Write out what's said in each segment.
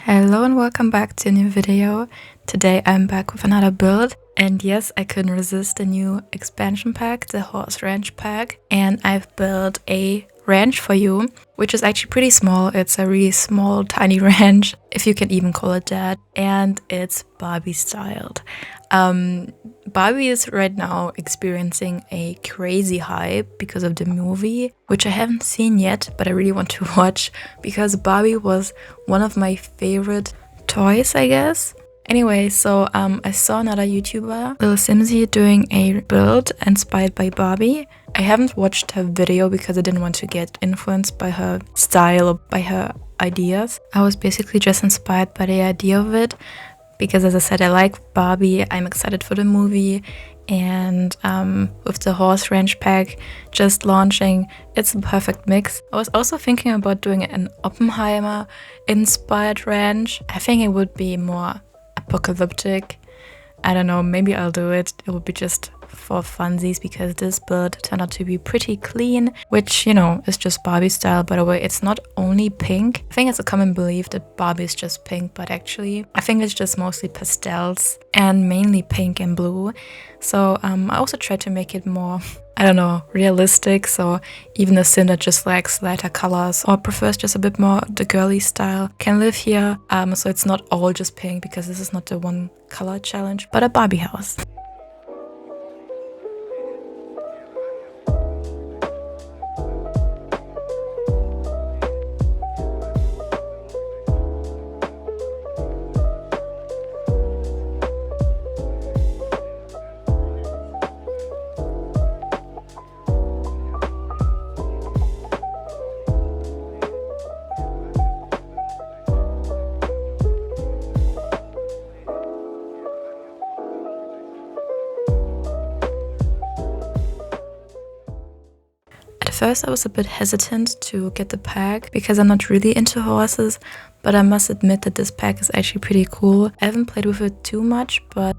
Hello and welcome back to a new video. Today I'm back with another build, and yes, I couldn't resist the new expansion pack, the horse ranch pack, and I've built a ranch for you, which is actually pretty small. It's a really small, tiny ranch, if you can even call it that, and it's Barbie styled. Barbie is right now experiencing a crazy hype because of the movie, which I haven't seen yet, but I really want to watch because Barbie was one of my favorite toys, I guess. Anyway, so I saw another YouTuber, Lil Simsy, doing a build inspired by Barbie. I haven't watched her video because I didn't want to get influenced by her style or by her ideas. I was basically just inspired by the idea of it because, as I said, I like Barbie, I'm excited for the movie, and with the horse ranch pack just launching, it's a perfect mix. I was also thinking about doing an Oppenheimer inspired ranch. I think it would be more apocalyptic. I don't know, maybe I'll do it. It would be just for funsies because this build turned out to be pretty clean, which, is just Barbie style. By the way, it's not only pink. I think it's a common belief that Barbie is just pink, but actually I think it's just mostly pastels and mainly pink and blue. So I also tried to make it more, realistic. So even a sim that just likes lighter colors or prefers just a bit more the girly style can live here. So it's not all just pink because this is not the one color challenge, but a Barbie house. At first I was a bit hesitant to get the pack because I'm not really into horses, but I must admit that this pack is actually pretty cool. I haven't played with it too much, but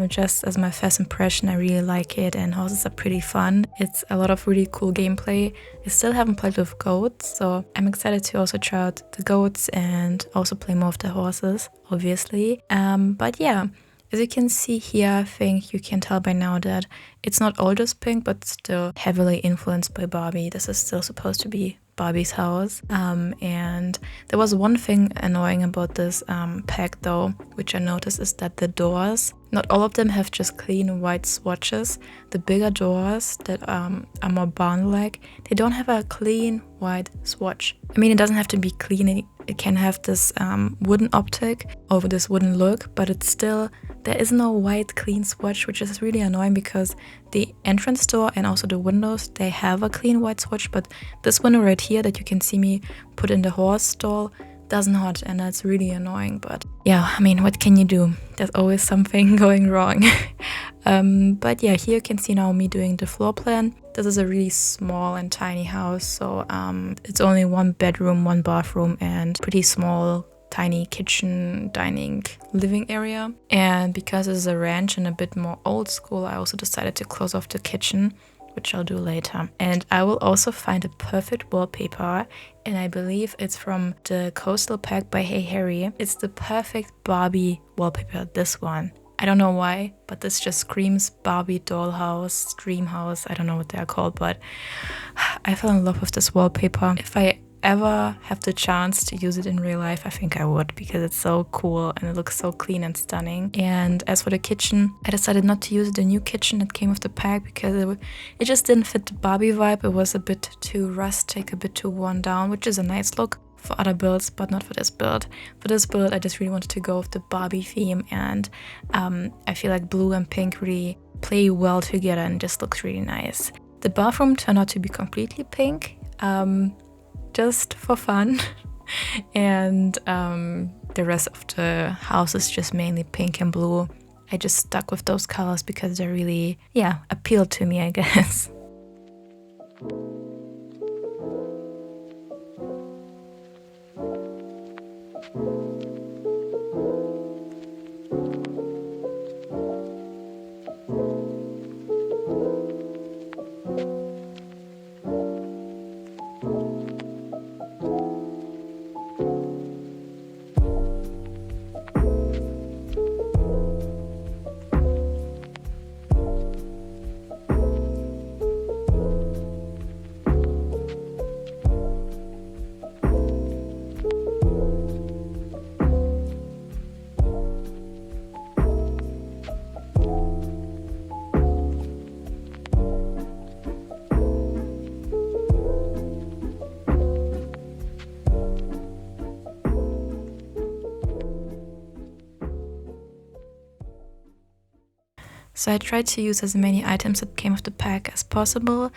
just as my first impression, I really like it, and horses are pretty fun. It's a lot of really cool gameplay. I still haven't played with goats, so I'm excited to also try out the goats and also play more of the horses, obviously. But yeah. As you can see here, I think you can tell by now that it's not all just pink, but still heavily influenced by Barbie. This is still supposed to be Barbie's house. And there was one thing annoying about this pack though, which I noticed, is that the doors, not all of them have just clean white swatches. The bigger doors that are more barn-like, they don't have a clean white swatch. I mean, it doesn't have to be clean. It can have this wooden optic over this wooden look, but it's still, there is no white clean swatch, which is really annoying because the entrance door and also the windows, they have a clean white swatch, but this window right here that you can see me put in the horse stall does not, and that's really annoying. But yeah, I mean, what can you do? There's always something going wrong. But yeah, here you can see now me doing the floor plan. This is a really small and tiny house, so it's only one bedroom, one bathroom, and pretty small, tiny kitchen, dining, living area. And because it's a ranch and a bit more old school, I also decided to close off the kitchen, which I'll do later. And I will also find a perfect wallpaper, and I believe it's from the Coastal Pack by Hey Harry. It's the perfect Barbie wallpaper, this one. I don't know why, but this just screams Barbie dollhouse, dream house, I don't know what they are called, but I fell in love with this wallpaper. If I ever have the chance to use it in real life, I think I would, because it's so cool and it looks so clean and stunning. And as for the kitchen, I decided not to use the new kitchen that came with the pack because it just didn't fit the Barbie vibe. It was a bit too rustic, a bit too worn down, which is a nice look for other builds, but not for this build. For this build, I just really wanted to go with the Barbie theme, and I feel like blue and pink really play well together and just looks really nice. The bathroom turned out to be completely pink, just for fun. And the rest of the house is just mainly pink and blue. I just stuck with those colors because they really, appeal to me, I guess. So I tried to use as many items that came with the pack as possible,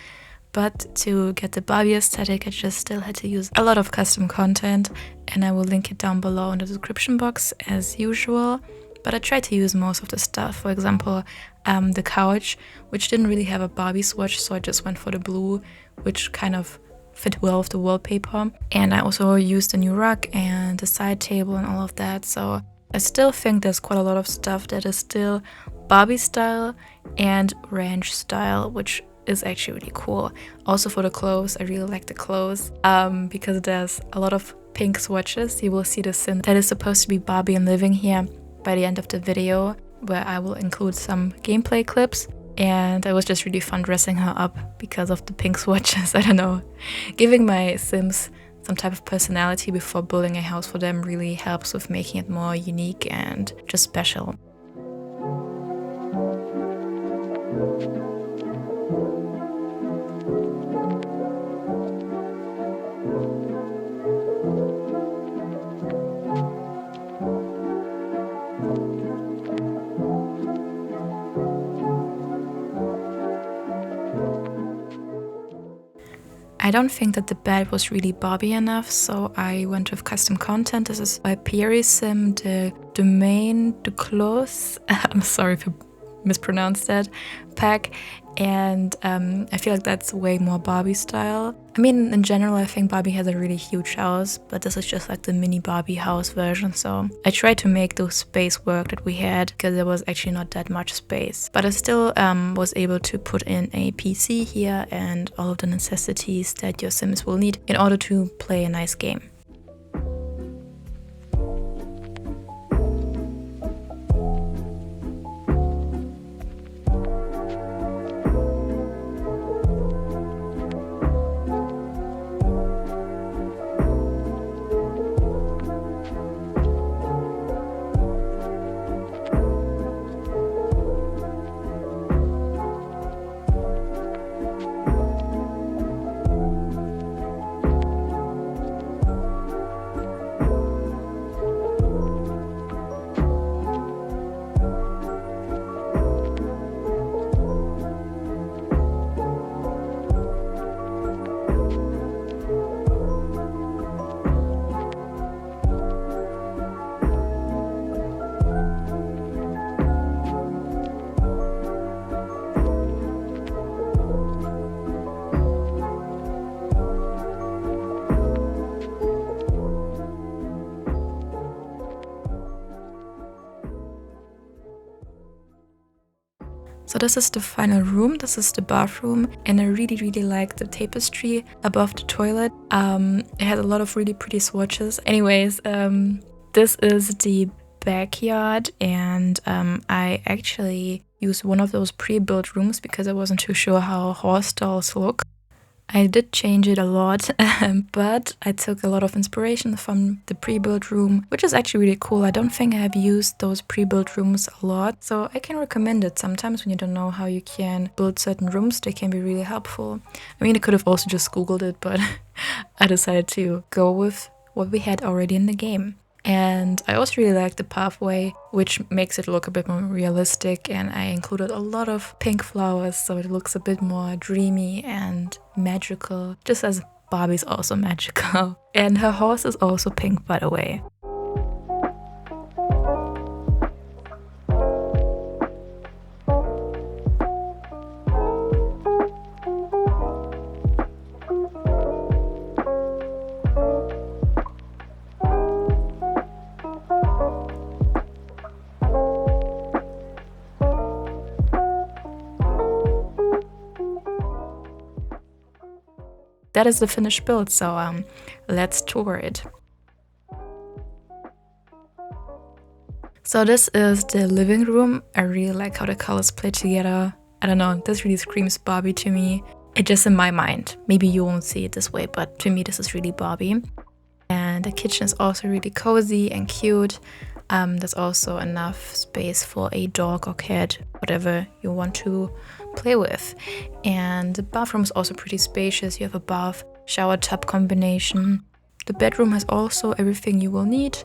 but to get the Barbie aesthetic, I just still had to use a lot of custom content, and I will link it down below in the description box as usual. But I tried to use most of the stuff. For example, the couch, which didn't really have a Barbie swatch, so I just went for the blue, which kind of fit well with the wallpaper. And I also used a new rug and a side table and all of that. So I still think there's quite a lot of stuff that is still Barbie style and ranch style, which is actually really cool. Also for the clothes, I really like the clothes because there's a lot of pink swatches. You will see the scene that is supposed to be Barbie and living here by the end of the video, where I will include some gameplay clips. And it was just really fun dressing her up because of the pink swatches. I don't know. Giving my Sims some type of personality before building a house for them really helps with making it more unique and just special. I don't think that the bed was really Barbie enough, so I went with custom content. This is by Sim, the Domain de Clos. I'm sorry if I mispronounced that pack. And I feel like that's way more Barbie style. I mean, in general, I think Barbie has a really huge house, but this is just like the mini Barbie house version. So I tried to make the space work that we had because there was actually not that much space. But I still was able to put in a PC here and all of the necessities that your Sims will need in order to play a nice game. So this is the final room, this is the bathroom, and I really like the tapestry above the toilet. It has a lot of really pretty swatches. Anyways, this is the backyard, and I actually used one of those pre-built rooms because I wasn't too sure how horse stalls look. I did change it a lot, but I took a lot of inspiration from the pre-built room, which is actually really cool. I don't think I have used those pre-built rooms a lot, so I can recommend it. Sometimes when you don't know how you can build certain rooms, they can be really helpful. I mean, I could have also just Googled it, but I decided to go with what we had already in the game. And I also really like the pathway, which makes it look a bit more realistic, and I included a lot of pink flowers so it looks a bit more dreamy and magical, just as Barbie's also magical. And her horse is also pink, by the way. That is the finished build, so let's tour it. So this is the living room. I really like how the colors play together. I don't know, this really screams Barbie to me. It just in my mind. Maybe you won't see it this way, but to me this is really Barbie. And the kitchen is also really cozy and cute. There's also enough space for a dog or cat, whatever you want to play with. And the bathroom is also pretty spacious. You have a bath, shower, tub combination. The bedroom has also everything you will need.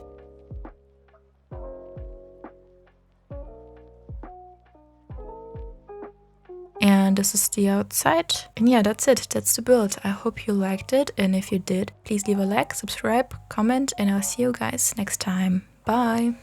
and this is the outside. And yeah, that's it. That's the build. I hope you liked it, and if you did, please leave a like, subscribe, comment, and I'll see you guys next time. Bye!